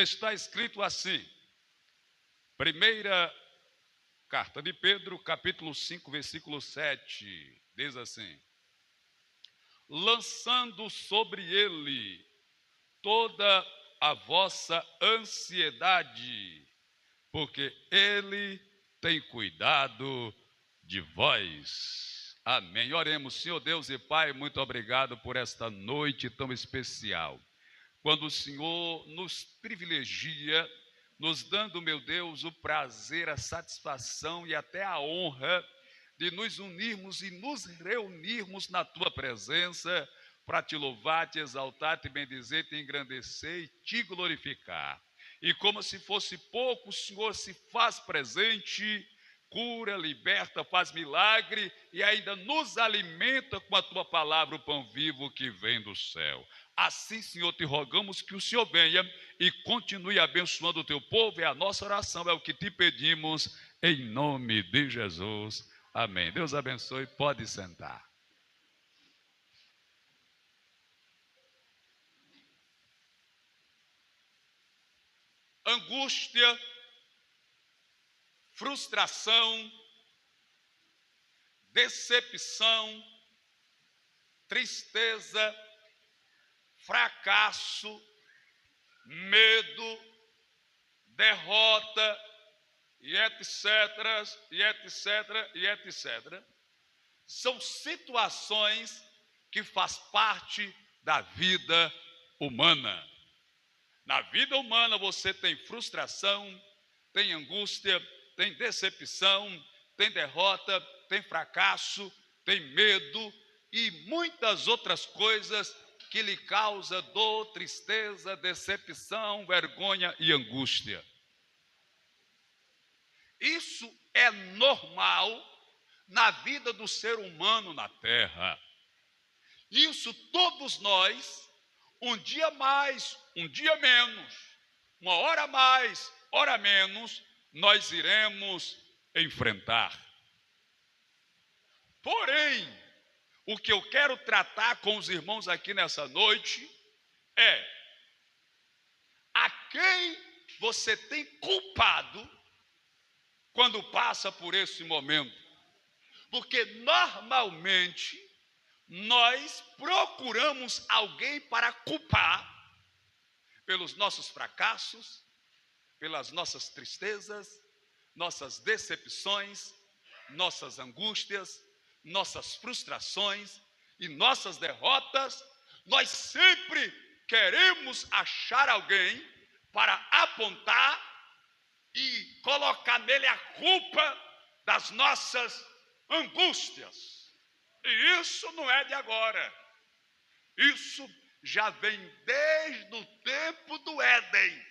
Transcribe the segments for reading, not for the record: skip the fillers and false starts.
está escrito assim, primeira carta de Pedro, capítulo 5, versículo 7, diz assim: lançando sobre ele toda a vossa ansiedade, porque ele tem cuidado de vós. Amém. Oremos. Senhor Deus e Pai, muito obrigado por esta noite tão especial, quando o Senhor nos privilegia, nos dando, meu Deus, o prazer, a satisfação e até a honra de nos unirmos e nos reunirmos na Tua presença para Te louvar, Te exaltar, Te bendizer, Te engrandecer e Te glorificar. E como se fosse pouco, o Senhor se faz presente, cura, liberta, faz milagre e ainda nos alimenta com a Tua palavra, o pão vivo que vem do céu. Assim, Senhor, te rogamos que o Senhor venha e continue abençoando o teu povo. É a nossa oração, é o que te pedimos, em nome de Jesus. Amém. Deus abençoe, pode sentar. Angústia, frustração, decepção, tristeza, fracasso, medo, derrota, e etc, e etc, e etc, são situações que faz parte da vida humana. Na vida humana você tem frustração, tem angústia, tem decepção, tem derrota, tem fracasso, tem medo e muitas outras coisas que lhe causa dor, tristeza, decepção, vergonha e angústia. Isso é normal na vida do ser humano na terra. Isso todos nós, um dia mais, um dia menos, uma hora mais, hora menos, nós iremos enfrentar. Porém, o que eu quero tratar com os irmãos aqui nessa noite é: a quem você tem culpado quando passa por esse momento? Porque normalmente nós procuramos alguém para culpar pelos nossos fracassos, pelas nossas tristezas, nossas decepções, nossas angústias, nossas frustrações e nossas derrotas. Nós sempre queremos achar alguém para apontar e colocar nele a culpa das nossas angústias. E isso não é de agora. Isso já vem desde o tempo do Éden,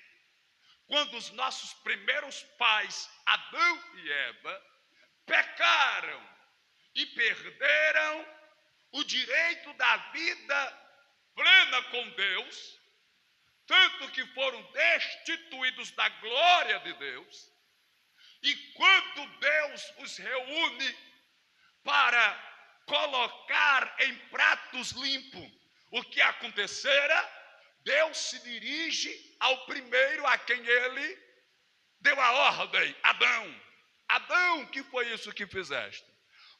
quando os nossos primeiros pais, Adão e Eva, pecaram e perderam o direito da vida plena com Deus, tanto que foram destituídos da glória de Deus. E quando Deus os reúne para colocar em pratos limpos o que acontecera, Deus se dirige ao primeiro a quem ele deu a ordem: Adão. Adão, que foi isso que fizeste?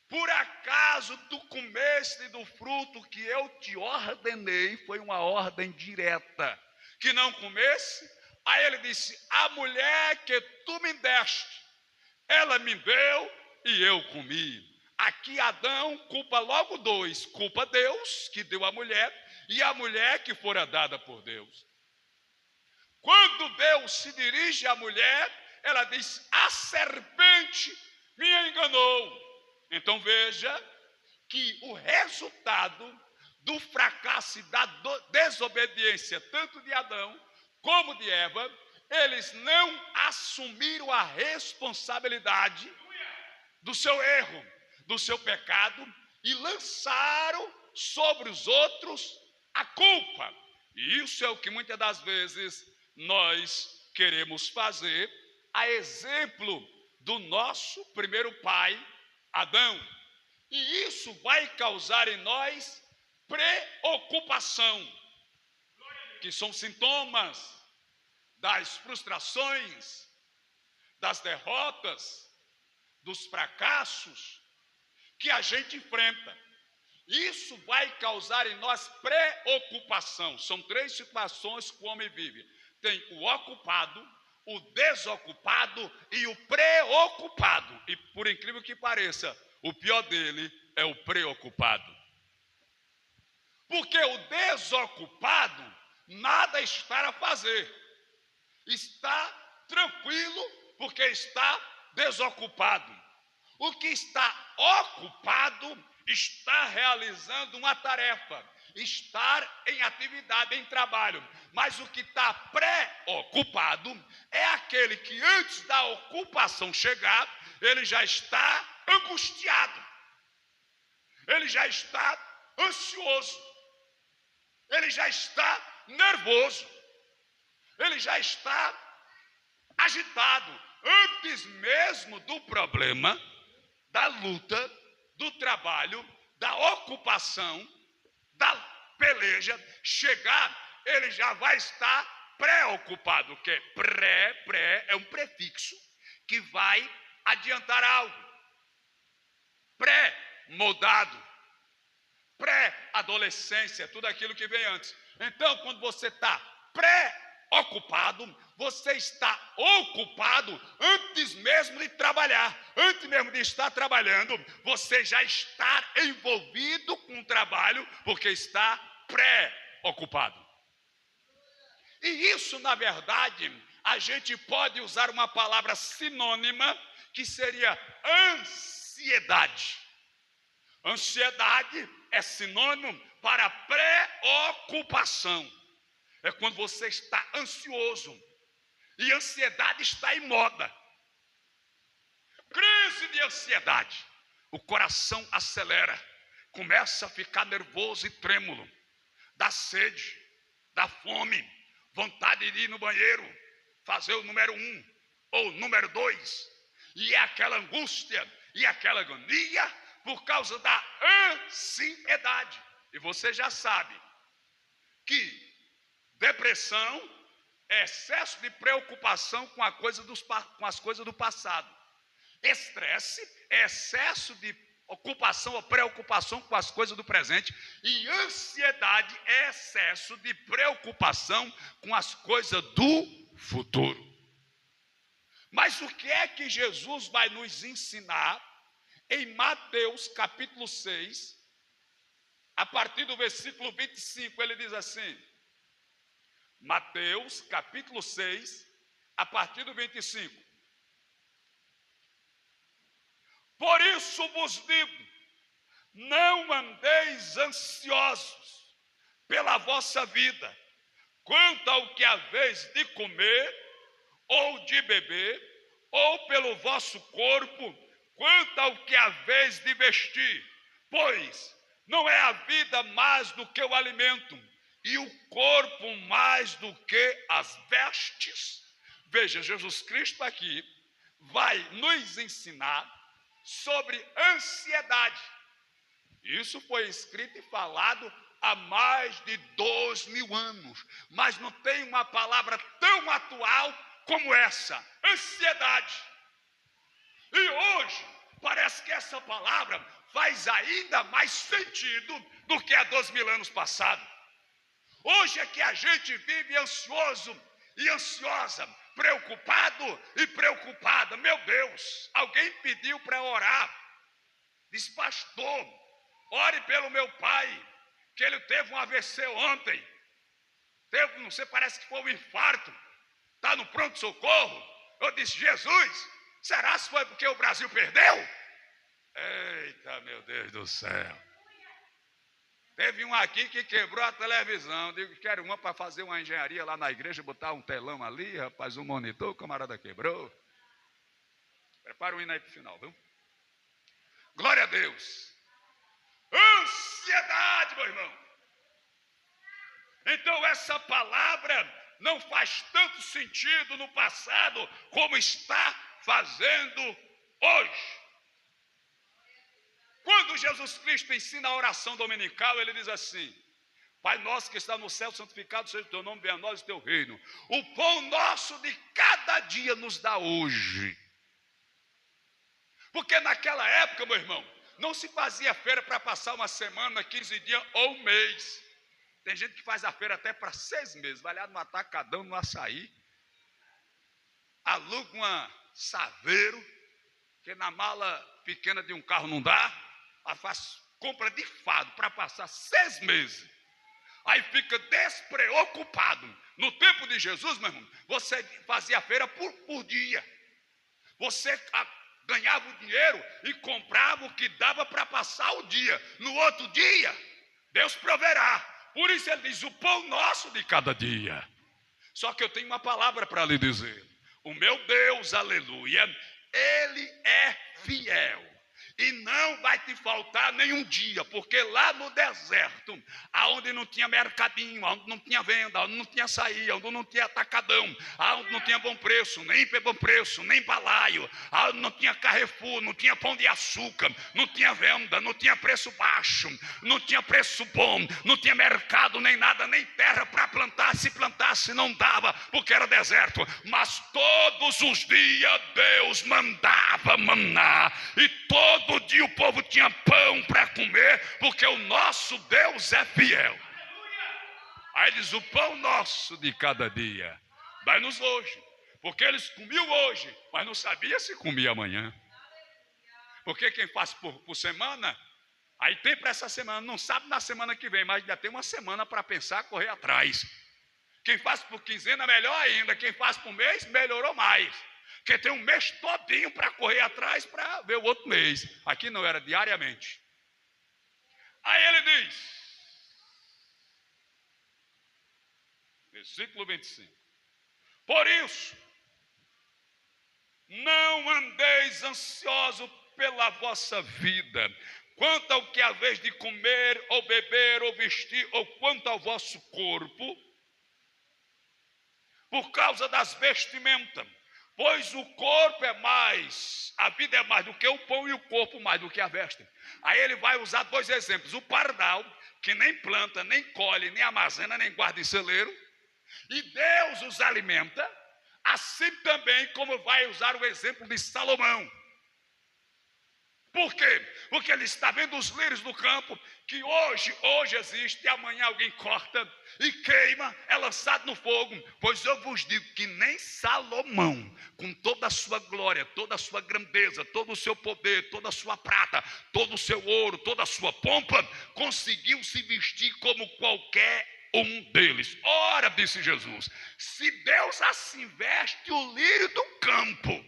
Por acaso tu comeste do fruto que eu te ordenei? Foi uma ordem direta, que não comesse. Aí ele disse: a mulher que tu me deste, ela me deu e eu comi. Aqui Adão culpa logo dois: culpa Deus, que deu a mulher, e a mulher que fora dada por Deus. Quando Deus se dirige à mulher, ela diz: a serpente me enganou. Então veja que o resultado do fracasso e da desobediência, tanto de Adão como de Eva, eles não assumiram a responsabilidade do seu erro, do seu pecado, e lançaram sobre os outros a culpa. E isso é o que muitas das vezes nós queremos fazer, a exemplo do nosso primeiro pai, Adão. E isso vai causar em nós preocupação, que são sintomas das frustrações, das derrotas, dos fracassos que a gente enfrenta. Isso vai causar em nós preocupação. São 3 situações que o homem vive. Tem o ocupado, o desocupado e o preocupado. E por incrível que pareça, o pior dele é o preocupado. Porque o desocupado nada está a fazer. Está tranquilo porque está desocupado. O que está ocupado está realizando uma tarefa, estar em atividade, em trabalho. Mas o que está preocupado é aquele que antes da ocupação chegar, ele já está angustiado, ele já está ansioso, ele já está nervoso, ele já está agitado, antes mesmo do problema, da luta, do trabalho, da ocupação, da peleja chegar, ele já vai estar preocupado, que pré é um prefixo que vai adiantar algo. Pré-moldado, pré-adolescência, tudo aquilo que vem antes. Então, quando você está preocupado, você está ocupado antes mesmo de trabalhar. Antes mesmo de estar trabalhando, você já está envolvido com o trabalho, porque está preocupado. E isso, na verdade, a gente pode usar uma palavra sinônima, que seria ansiedade. Ansiedade é sinônimo para preocupação. É quando você está ansioso. E ansiedade está em moda. Crise de ansiedade. O coração acelera. Começa a ficar nervoso e trêmulo. Dá sede, dá fome, vontade de ir no banheiro, fazer o número 1 ou número 2. E é aquela angústia e aquela agonia por causa da ansiedade. E você já sabe que depressão é excesso de preocupação com as coisas do passado. Estresse é excesso de ocupação ou preocupação com as coisas do presente. E ansiedade é excesso de preocupação com as coisas do futuro. Mas o que é que Jesus vai nos ensinar em Mateus capítulo 6, a partir do versículo 25, ele diz assim, Mateus capítulo 6, a partir do 25. Por isso vos digo, não andeis ansiosos pela vossa vida, quanto ao que haveis de comer, ou de beber, ou pelo vosso corpo, quanto ao que haveis de vestir. Pois não é a vida mais do que o alimento, e o corpo mais do que as vestes. Veja, Jesus Cristo aqui vai nos ensinar sobre ansiedade. Isso foi escrito e falado há mais de 2000 anos, mas não tem uma palavra tão atual como essa, ansiedade. E hoje parece que essa palavra faz ainda mais sentido do que há 2000 anos passados. Hoje é que a gente vive ansioso e ansiosa, preocupado e preocupada. Meu Deus, alguém pediu para orar. Diz, pastor, ore pelo meu pai, que ele teve um AVC ontem. Teve, não sei, parece que foi um infarto. Está no pronto-socorro. Eu disse, Jesus, será que foi porque o Brasil perdeu? Eita, meu Deus do céu. Teve um aqui que quebrou a televisão. Digo, quero uma para fazer uma engenharia lá na igreja, botar um telão ali, rapaz, um monitor, o camarada quebrou. Prepara o hino aí para o final, viu? Glória a Deus. Ansiedade, meu irmão. Então essa palavra não faz tanto sentido no passado como está fazendo hoje. Quando Jesus Cristo ensina a oração dominical, ele diz assim, Pai nosso que está no céu, santificado seja o teu nome, venha a nós o teu reino. O pão nosso de cada dia nos dá hoje. Porque naquela época, meu irmão, não se fazia feira para passar uma semana, 15 dias ou um mês. Tem gente que faz a feira até para 6 meses. Vai lá no atacadão, no açaí, aluga uma saveiro, que na mala pequena de um carro não dá, aí faz compra de fado para passar 6 meses. Aí fica despreocupado. No tempo de Jesus, meu irmão, você fazia a feira por dia. Você ganhava o dinheiro e comprava o que dava para passar o dia. No outro dia, Deus proverá. Por isso ele diz, o pão nosso de cada dia. Só que eu tenho uma palavra para lhe dizer. O meu Deus, aleluia, Ele é fiel. E não vai te faltar nenhum dia, porque lá no deserto, aonde não tinha mercadinho, aonde não tinha venda, aonde não tinha saída, aonde não tinha atacadão, aonde não tinha bom preço, nem balaio, aonde não tinha Carrefour, não tinha pão de açúcar, não tinha venda, não tinha preço baixo, não tinha preço bom, não tinha mercado, nem nada, nem terra para plantar. Se plantasse não dava, porque era deserto. Mas todos os dias Deus mandava maná, e todo dia o povo tinha pão para comer, porque o nosso Deus é fiel. Aí diz, o pão nosso de cada dia, dai-nos hoje. Porque eles comiam hoje, mas não sabia se comia amanhã. Porque quem faz por semana, aí tem para essa semana, não sabe na semana que vem, mas ainda tem uma semana para pensar, correr atrás. Quem faz por quinzena, melhor ainda. Quem faz por mês, melhorou mais. Porque tem um mês todinho para correr atrás para ver o outro mês. Aqui não, era diariamente. Aí ele diz, versículo 25: por isso, não andeis ansiosos pela vossa vida, quanto ao que haveis de comer, ou beber, ou vestir, ou quanto ao vosso corpo, por causa das vestimentas. Pois o corpo é mais, a vida é mais do que o pão, e o corpo mais do que a veste. Aí ele vai usar 2 exemplos. O pardal, que nem planta, nem colhe, nem armazena, nem guarda em celeiro, e Deus os alimenta. Assim também como vai usar o exemplo de Salomão. Por quê? Porque ele está vendo os lírios do campo, que hoje existe, e amanhã alguém corta e queima, é lançado no fogo. Pois eu vos digo que nem Salomão, com toda a sua glória, toda a sua grandeza, todo o seu poder, toda a sua prata, todo o seu ouro, toda a sua pompa, conseguiu se vestir como qualquer um deles. Ora, disse Jesus, se Deus assim veste o lírio do campo,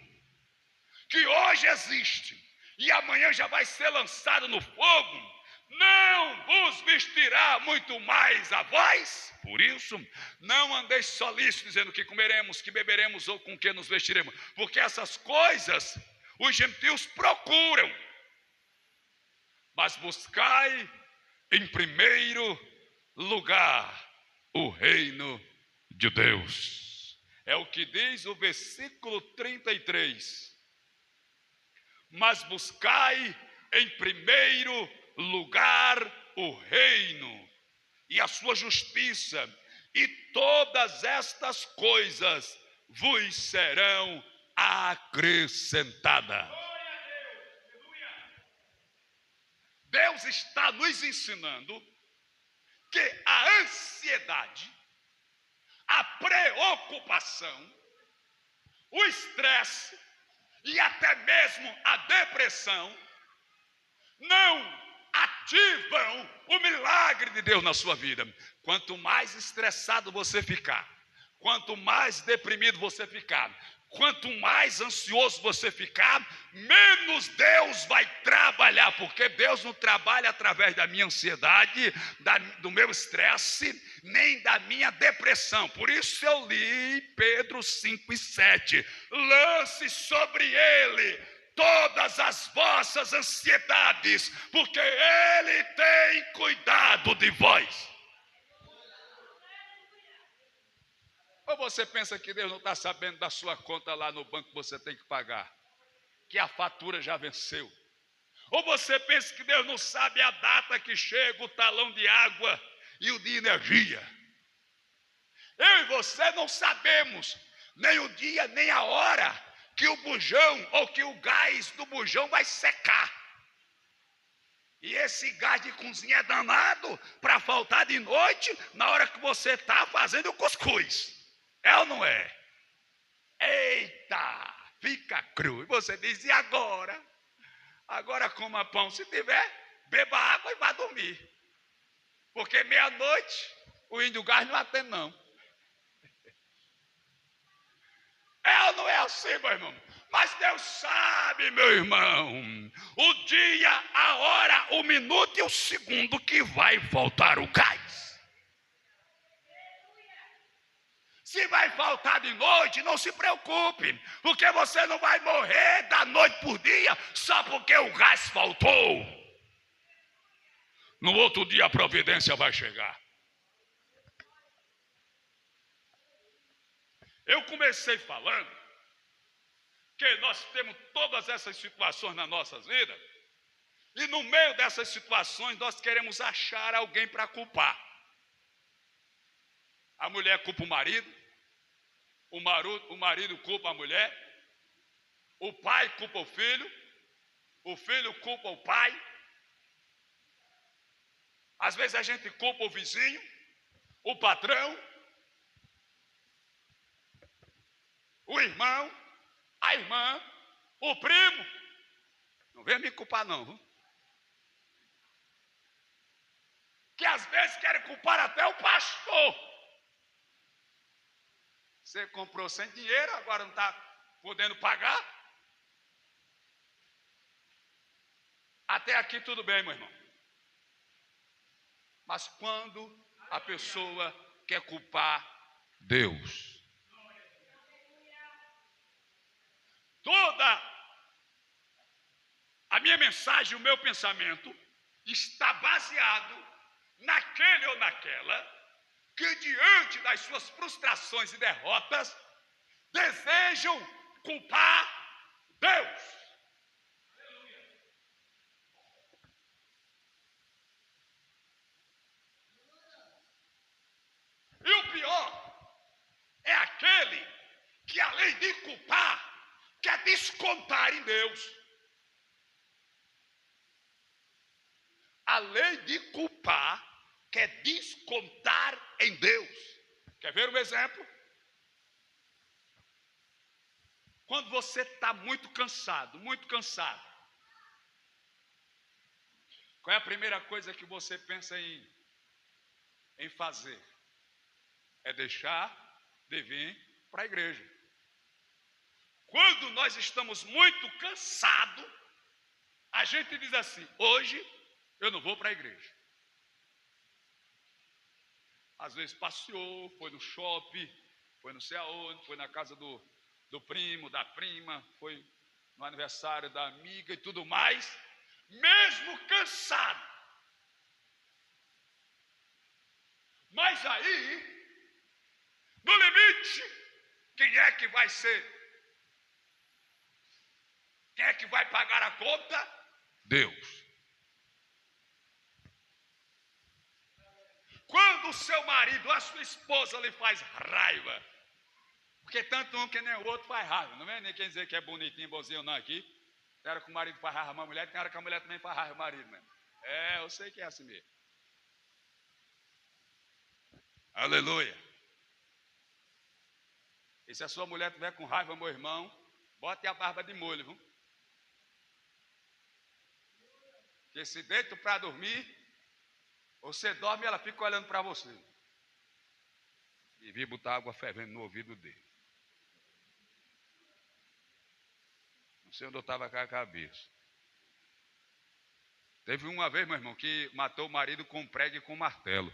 que hoje existe, e amanhã já vai ser lançado no fogo, não vos vestirá muito mais a vós? Por isso, não andeis solícitos, dizendo que comeremos, que beberemos, ou com que nos vestiremos, porque essas coisas os gentios procuram. Mas buscai em primeiro lugar o reino de Deus. É o que diz o versículo 33. Mas buscai em primeiro lugar o reino e a sua justiça, e todas estas coisas vos serão acrescentadas. Deus está nos ensinando que a ansiedade, a preocupação, o estresse e até mesmo a depressão não ativam o milagre de Deus na sua vida. Quanto mais estressado você ficar, quanto mais deprimido você ficar, quanto mais ansioso você ficar, menos Deus vai trabalhar, porque Deus não trabalha através da minha ansiedade, do meu estresse, nem da minha depressão. Por isso eu li Pedro 5 e 7. Lance sobre ele todas as vossas ansiedades, porque ele tem cuidado de vós. Ou você pensa que Deus não está sabendo da sua conta lá no banco que você tem que pagar, que a fatura já venceu? Ou você pensa que Deus não sabe a data que chega o talão de água e o de energia. Eu e você não sabemos nem o dia, nem a hora que o bujão ou que o gás do bujão vai secar. E esse gás de cozinha é danado para faltar de noite na hora que você está fazendo o cuscuz. É ou não é? Eita, fica cru. E você diz, e agora? Agora coma pão. Se tiver, beba água e vá dormir. Porque meia-noite o índio gás não atende não. É ou não é assim, meu irmão? Mas Deus sabe, meu irmão, o dia, a hora, o minuto e o segundo que vai faltar o gás. Se vai faltar de noite, não se preocupe, porque você não vai morrer da noite por dia só porque o gás faltou. No outro dia a providência vai chegar. Eu comecei falando que nós temos todas essas situações nas nossas vidas, e no meio dessas situações nós queremos achar alguém para culpar. A mulher culpa o marido, o marido culpa a mulher, o pai culpa o filho culpa o pai. Às vezes a gente culpa o vizinho, o patrão, o irmão, a irmã, o primo. Não venha me culpar não, viu? Que às vezes querem culpar até o pastor. Você comprou sem dinheiro, agora não está podendo pagar. Até aqui tudo bem, meu irmão. Mas quando a pessoa quer culpar Deus, toda a minha mensagem, o meu pensamento está baseado naquele ou naquela que diante das suas frustrações e derrotas desejam culpar Deus. E o pior é aquele que além de culpar quer descontar em Deus. Além de culpar, quer descontar em Deus. Quer ver um exemplo? Quando você está muito cansado, qual é a primeira coisa que você pensa em fazer? É deixar de vir para a igreja. Quando nós estamos muito cansados, a gente diz assim, hoje eu não vou para a igreja. Às vezes passeou, foi no shopping, foi não sei aonde, foi na casa do primo, da prima, foi no aniversário da amiga e tudo mais, mesmo cansado. Mas aí, no limite, quem é que vai ser? Quem é que vai pagar a conta? Deus. Quando o seu marido, a sua esposa lhe faz raiva, porque tanto um que nem o outro faz raiva, não é nem quem dizer que é bonitinho, bonzinho não aqui, tem hora que o marido faz raiva a mulher, tem hora que a mulher também faz raiva o marido, né? Eu sei que é assim mesmo. Aleluia. E se a sua mulher estiver com raiva, meu irmão, bote a barba de molho, viu? Porque se deita para dormir, você dorme e ela fica olhando para você. E vi botar água fervendo no ouvido dele. Não sei onde eu estava com a cabeça. Teve uma vez, meu irmão, que matou o marido com um prego e com um martelo.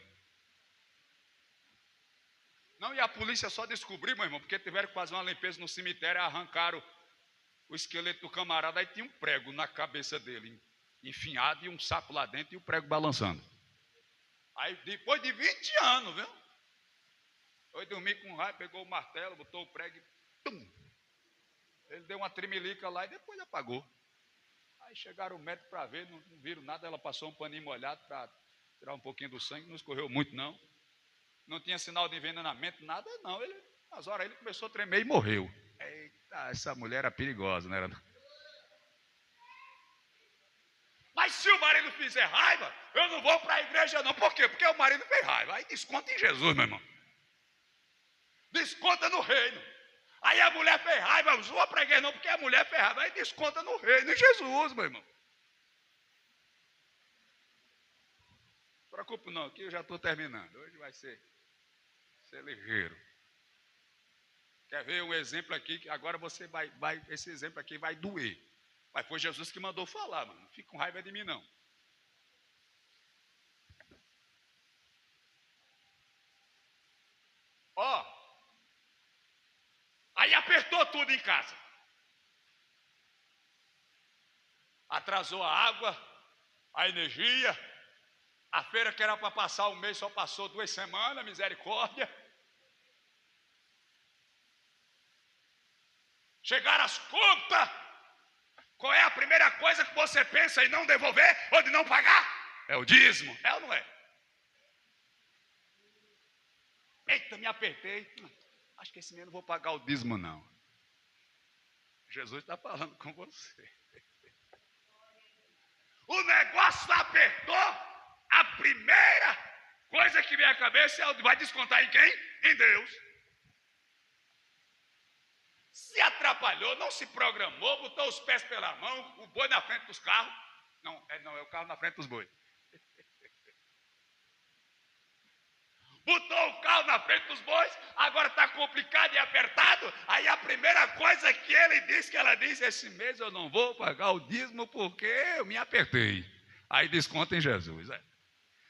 Não, e a polícia só descobriu, meu irmão, porque tiveram que fazer uma limpeza no cemitério, arrancaram o esqueleto do camarada, aí tinha um prego na cabeça dele, enfinhado, e um sapo lá dentro e o prego balançando. Aí depois de 20 anos, viu? Foi dormir com raiva, pegou o martelo, botou o prego e tum! Ele deu uma tremelica lá e depois apagou. Aí chegaram o médico para ver, não viram nada, ela passou um paninho molhado para Tirar um pouquinho do sangue, não escorreu muito não. Não tinha sinal de envenenamento, nada não. Nas horas ele começou a tremer e morreu. Eita, essa mulher era perigosa, não era? Mas se o marido fizer raiva, eu não vou para a igreja não. Por quê? Porque o marido fez raiva. Aí desconta em Jesus, meu irmão. Desconta no reino. Aí a mulher fez raiva, eu não vou para a igreja não, porque a mulher fez raiva. Aí desconta no reino, em Jesus, meu irmão. Não se preocupe não, aqui eu já estou terminando. Hoje vai ser ligeiro. Quer ver um exemplo aqui, que agora você vai, esse exemplo aqui vai doer. Mas foi Jesus que mandou falar, mano. Não fique com raiva de mim, não. Ó. Aí apertou tudo em casa. Atrasou a água, a energia. A feira que era para passar um mês só passou 2 semanas, misericórdia. Chegaram as contas. Qual é a primeira coisa que você pensa em não devolver ou de não pagar? É o dízimo, é ou não é? Eita, me apertei. Acho que esse mês eu não vou pagar o dízimo não. Jesus está falando com você. O negócio apertou. A primeira coisa que vem à cabeça é: vai descontar em quem? Em Deus. Se atrapalhou, não se programou, botou os pés pela mão, o boi na frente dos carros. Não, é o carro na frente dos bois. Botou o carro na frente dos bois, agora está complicado e apertado. Aí a primeira coisa que ela disse: esse mês eu não vou pagar o dízimo porque eu me apertei. Aí desconta em Jesus.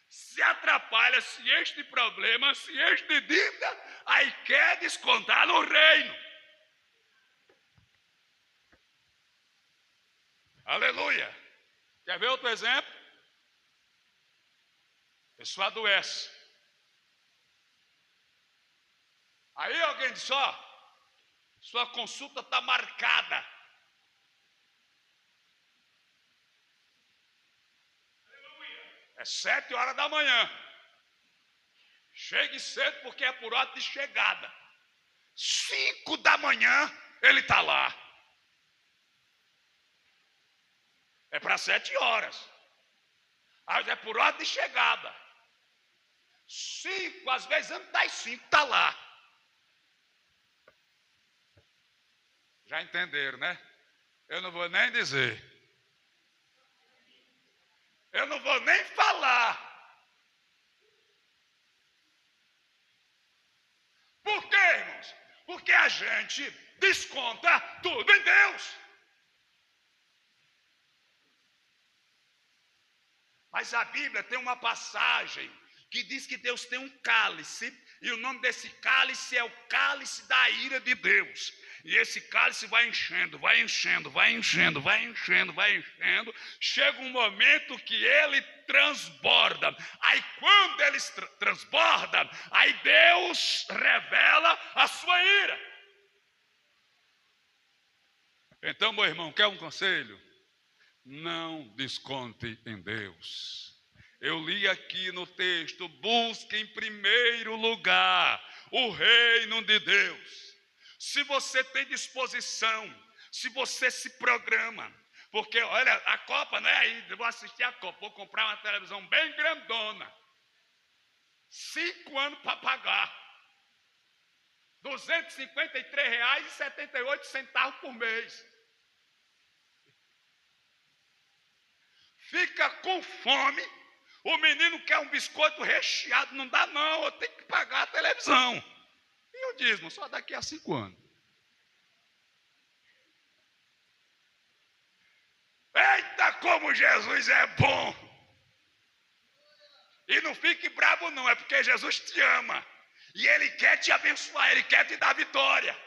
Se atrapalha, se este problema, se este dívida, aí quer descontar no reino. Aleluia. Quer ver outro exemplo? A pessoa adoece. Aí alguém diz: ó, sua consulta está marcada. É 7 horas da manhã. Chegue cedo porque é por ordem de chegada. 5 da manhã ele está lá. É para 7 horas. Aí é por ordem de chegada. 5, às vezes antes das 5 está lá. Já entenderam, né? Eu não vou nem dizer. Eu não vou nem falar. Por quê, irmãos? Porque a gente desconta tudo em Deus. Mas a Bíblia tem uma passagem que diz que Deus tem um cálice, e o nome desse cálice é o cálice da ira de Deus. E esse cálice vai enchendo, vai enchendo, vai enchendo, vai enchendo, vai enchendo. Chega um momento que ele transborda. Aí quando ele transborda, aí Deus revela a sua ira. Então, meu irmão, quer um conselho? Não desconte em Deus. Eu li aqui no texto: busque em primeiro lugar o reino de Deus. Se você tem disposição, se você se programa, porque olha, a Copa não é aí, eu vou assistir a Copa, vou comprar uma televisão bem grandona, 5 anos para pagar, R$ 253,78 por mês. Fica com fome, o menino quer um biscoito recheado, não dá não, eu tenho que pagar a televisão. E o dízimo, só daqui a 5 anos. Eita, como Jesus é bom! E não fique bravo não, é porque Jesus te ama. E Ele quer te abençoar, Ele quer te dar vitória.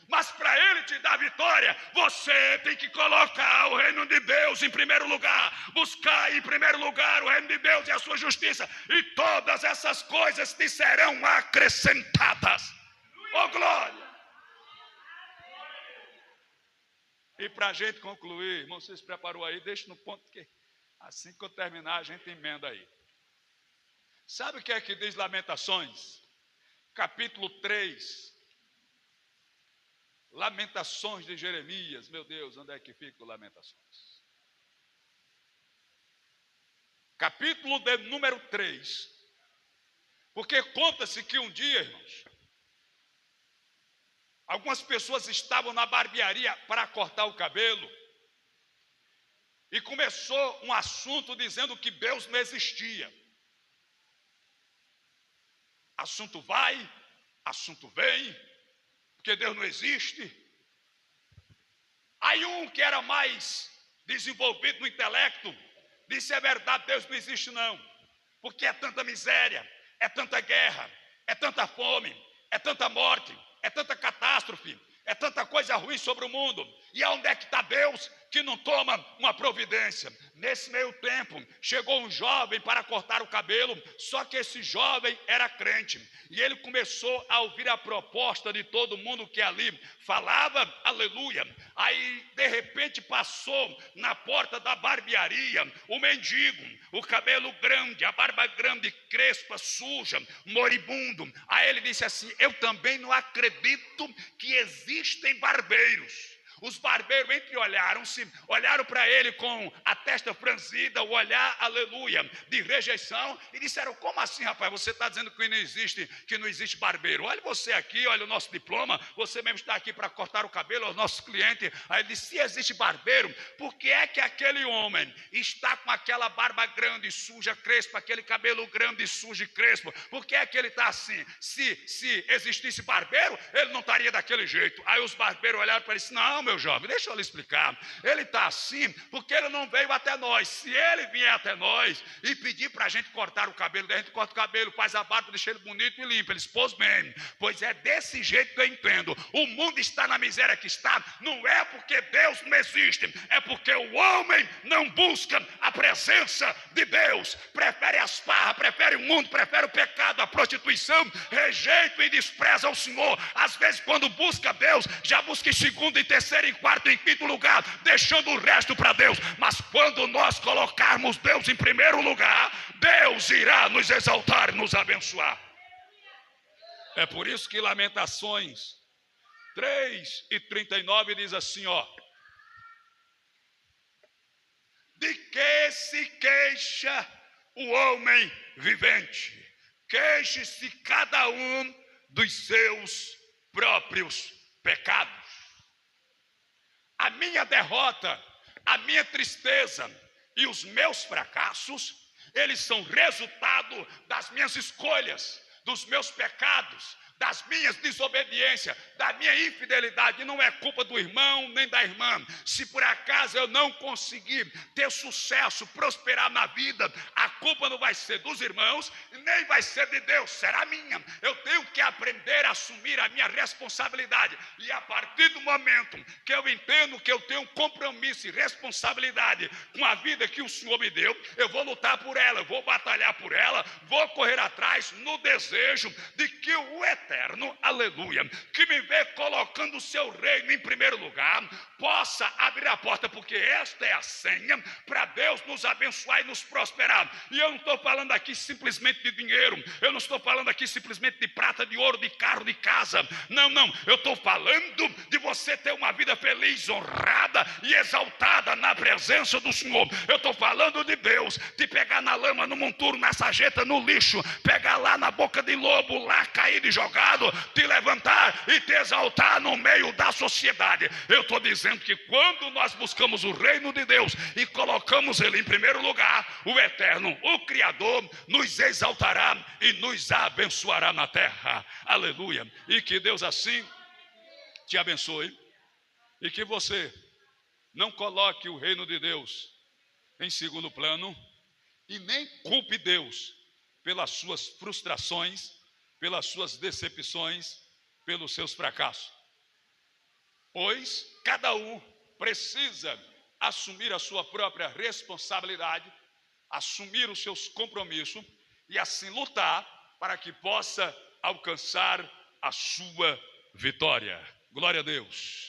Mas para Ele te dar vitória, você tem que colocar o reino de Deus em primeiro lugar. Buscar em primeiro lugar o reino de Deus e a sua justiça. E todas essas coisas te serão acrescentadas. Oh, glória! E para a gente concluir, irmão, você se preparou aí? Deixa no ponto que assim que eu terminar a gente emenda aí. Sabe o que é que diz Lamentações? Capítulo 3. Lamentações de Jeremias. Meu Deus, onde é que fica o Lamentações? Capítulo de número 3. Porque conta-se que um dia, irmãos, algumas pessoas estavam na barbearia para cortar o cabelo. E começou um assunto dizendo que Deus não existia. Assunto vai, assunto vem, porque Deus não existe. Aí um que era mais desenvolvido no intelecto disse: é verdade, Deus não existe não, porque é tanta miséria, é tanta guerra, é tanta fome, é tanta morte, é tanta catástrofe, é tanta coisa ruim sobre o mundo. E aonde é que está Deus que não toma uma providência? Nesse meio tempo, chegou um jovem para cortar o cabelo, só que esse jovem era crente. E ele começou a ouvir a proposta de todo mundo que ali falava, aleluia. Aí, de repente, passou na porta da barbearia o mendigo, o cabelo grande, a barba grande, crespa, suja, moribundo. Aí ele disse assim: eu também não acredito que existem barbeiros. Os barbeiros olharam para ele com a testa franzida, o olhar, aleluia, de rejeição, e disseram: como assim, rapaz, você está dizendo que não existe barbeiro? Olha você aqui, olha o nosso diploma, você mesmo está aqui para cortar o cabelo aos nossos clientes. Aí ele disse: se existe barbeiro, por que é que aquele homem está com aquela barba grande, suja, crespa, aquele cabelo grande, sujo e crespo? Por que é que ele está assim? Se existisse barbeiro, ele não estaria daquele jeito. Aí os barbeiros olharam para ele e disseram: não, meu jovem, deixa eu lhe explicar. Ele está assim porque ele não veio até nós. Se ele vier até nós e pedir para a gente cortar o cabelo, daí a gente corta o cabelo, faz a barba, deixa ele bonito e limpo. Ele expôs bem. Pois é desse jeito que eu entendo. O mundo está na miséria que está, não é porque Deus não existe, é porque o homem não busca a presença de Deus. Prefere as farras, prefere o mundo, prefere o pecado, a prostituição, rejeita e despreza o Senhor. Às vezes, quando busca Deus, já busca em segundo e terceiro, em quarto, em quinto lugar, deixando o resto para Deus. Mas quando nós colocarmos Deus em primeiro lugar, Deus irá nos exaltar e nos abençoar. É por isso que Lamentações 3:39 diz assim, ó: de que se queixa o homem vivente? Queixe-se cada um dos seus próprios pecados. A minha derrota, a minha tristeza e os meus fracassos, eles são resultado das minhas escolhas, dos meus pecados, das minhas desobediências, da minha infidelidade. Não é culpa do irmão nem da irmã. Se por acaso eu não conseguir ter sucesso, prosperar na vida, a culpa não vai ser dos irmãos, nem vai ser de Deus, será minha. Eu tenho que aprender a assumir a minha responsabilidade. E a partir do momento que eu entendo que eu tenho um compromisso e responsabilidade com a vida que o Senhor me deu, eu vou lutar por ela, eu vou batalhar por ela, vou correr atrás no desejo de que o Eterno, aleluia, que me vê colocando o seu reino em primeiro lugar, possa abrir a porta, porque esta é a senha para Deus nos abençoar e nos prosperar. E eu não estou falando aqui simplesmente de dinheiro, eu não estou falando aqui simplesmente de prata, de ouro, de carro, de casa, não, eu estou falando de você ter uma vida feliz, honrada e exaltada na presença do Senhor. Eu estou falando de Deus te pegar na lama, no monturo, na sarjeta, no lixo, pegar lá na boca de lobo, lá caído e jogado, te levantar e te exaltar no meio da sociedade. Eu estou dizendo que quando nós buscamos o reino de Deus e colocamos ele em primeiro lugar, o Eterno, o Criador, nos exaltará e nos abençoará na terra. Aleluia. E que Deus assim te abençoe e que você não coloque o reino de Deus em segundo plano e nem culpe Deus pelas suas frustrações, pelas suas decepções, pelos seus fracassos. Pois cada um precisa assumir a sua própria responsabilidade, assumir os seus compromissos e assim lutar para que possa alcançar a sua vitória. Glória a Deus.